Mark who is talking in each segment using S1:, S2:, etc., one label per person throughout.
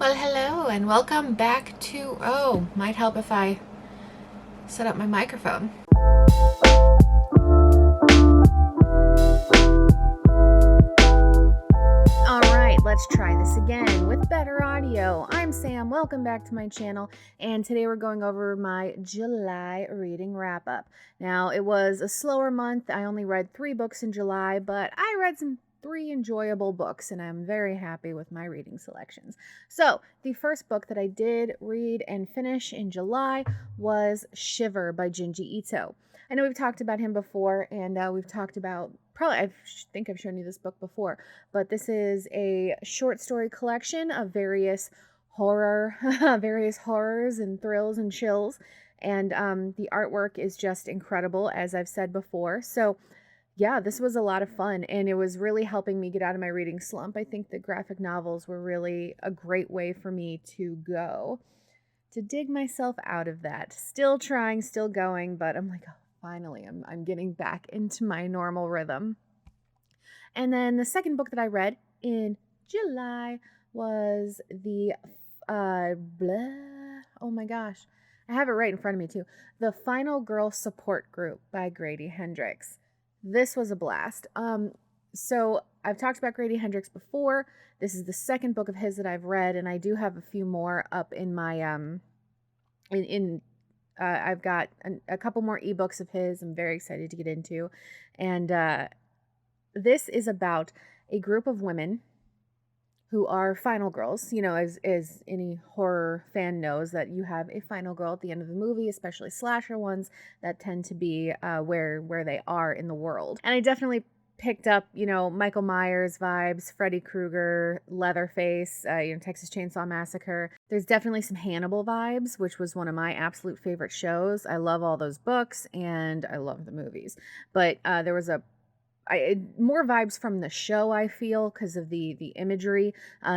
S1: Well, hello and welcome back to, might help if I set up my microphone. All right, let's try this again with better audio. I'm Sam, welcome back to my channel, and today we're going over my July reading wrap-up. Now, it was a slower month. I only read 3 books in July, but I read some 3 enjoyable books, and I'm very happy with my reading selections. So, the first book that I did read and finish in July was Shiver by Junji Ito. I know we've talked about him before, and we've talked about, I think I've shown you this book before, but this is a short story collection of various horrors and thrills and chills. And the artwork is just incredible, as I've said before. So yeah, this was a lot of fun, and it was really helping me get out of my reading slump. I think the graphic novels were really a great way for me to dig myself out of that. Still trying, still going, but I'm like, oh, finally, I'm getting back into my normal rhythm. And then the second book that I read in July was the oh my gosh, I have it right in front of me too. The Final Girl Support Group by Grady Hendrix. This was a blast. So I've talked about Grady Hendrix before. This is the second book of his that I've read, and I do have a few more up in my I've got a couple more ebooks of his I'm very excited to get into. And this is about a group of women who are final girls. You know, as any horror fan knows, that you have a final girl at the end of the movie, especially slasher ones that tend to be where they are in the world. And I definitely picked up, Michael Myers vibes, Freddy Krueger, Leatherface, Texas Chainsaw Massacre. There's definitely some Hannibal vibes, which was one of my absolute favorite shows. I love all those books, and I love the movies. But there was more vibes from the show, I feel, because of the imagery.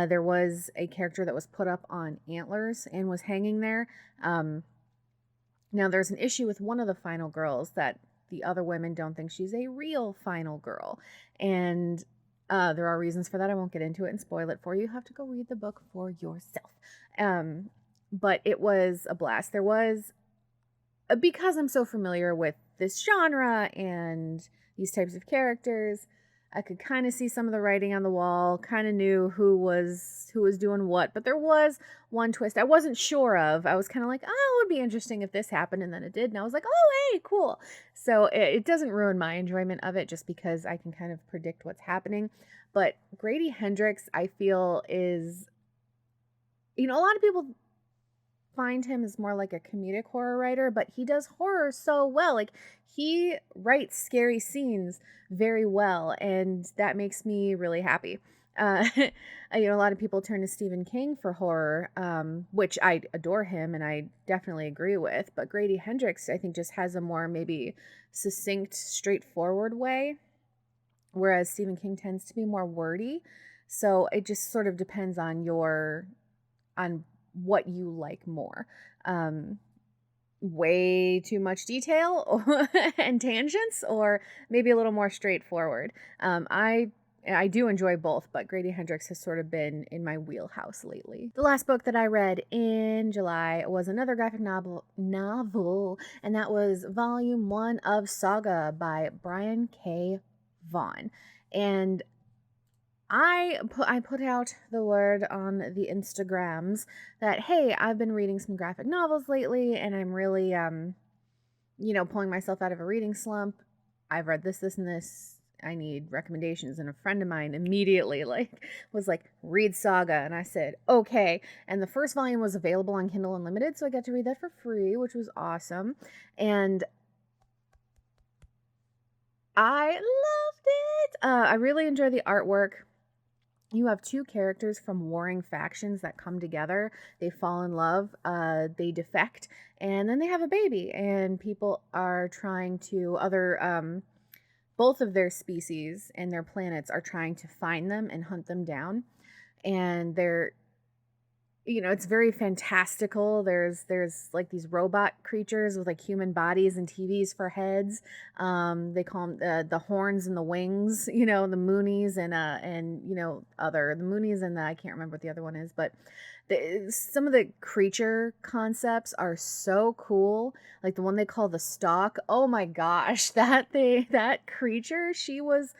S1: There was a character that was put up on antlers and was hanging there. Now, there's an issue with one of the final girls that the other women don't think she's a real final girl. And there are reasons for that. I won't get into it and spoil it for you. You have to go read the book for yourself. But it was a blast. There was, because I'm so familiar with this genre and these types of characters, I could kind of see some of the writing on the wall, kind of knew who was doing what, but there was one twist I wasn't sure of. I was kind of like, oh, it would be interesting if this happened, and then it did, and I was like, oh, hey, cool. So it doesn't ruin my enjoyment of it just because I can kind of predict what's happening. But Grady Hendrix, I feel, is, a lot of people find him as more like a comedic horror writer, but he does horror so well. Like, he writes scary scenes very well, and that makes me really happy. A lot of people turn to Stephen King for horror, which I adore him and I definitely agree with, but Grady Hendrix, I think, just has a more maybe succinct, straightforward way, whereas Stephen King tends to be more wordy. So it just sort of depends on on what you like more. Way too much detail and tangents, or maybe a little more straightforward. I do enjoy both, but Grady Hendrix has sort of been in my wheelhouse lately. The last book that I read in July was another graphic novel, and that was Volume 1 of Saga by Brian K. Vaughan. And I put out the word on the Instagrams that, hey, I've been reading some graphic novels lately, and I'm really, pulling myself out of a reading slump. I've read this, and this. I need recommendations. And a friend of mine immediately was like, read Saga. And I said, okay. And the first volume was available on Kindle Unlimited, so I got to read that for free, which was awesome. And I loved it. I really enjoy the artwork. You have 2 characters from warring factions that come together. They fall in love, they defect, and then they have a baby. And people are trying to, both of their species and their planets are trying to find them and hunt them down. And it's very fantastical. There's like these robot creatures with like human bodies and TVs for heads. They call them the horns and the wings. The Moonies and the Moonies and I can't remember what the other one is, but some of the creature concepts are so cool. Like the one they call the Stalk. Oh my gosh, that creature, she was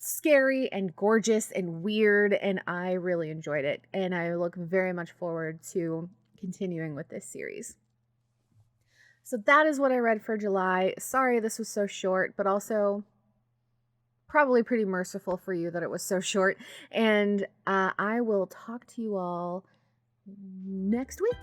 S1: scary and gorgeous and weird, and I really enjoyed it, and I look very much forward to continuing with this series. So that is what I read for July. Sorry this was so short, but also probably pretty merciful for you that it was so short. And I will talk to you all next week.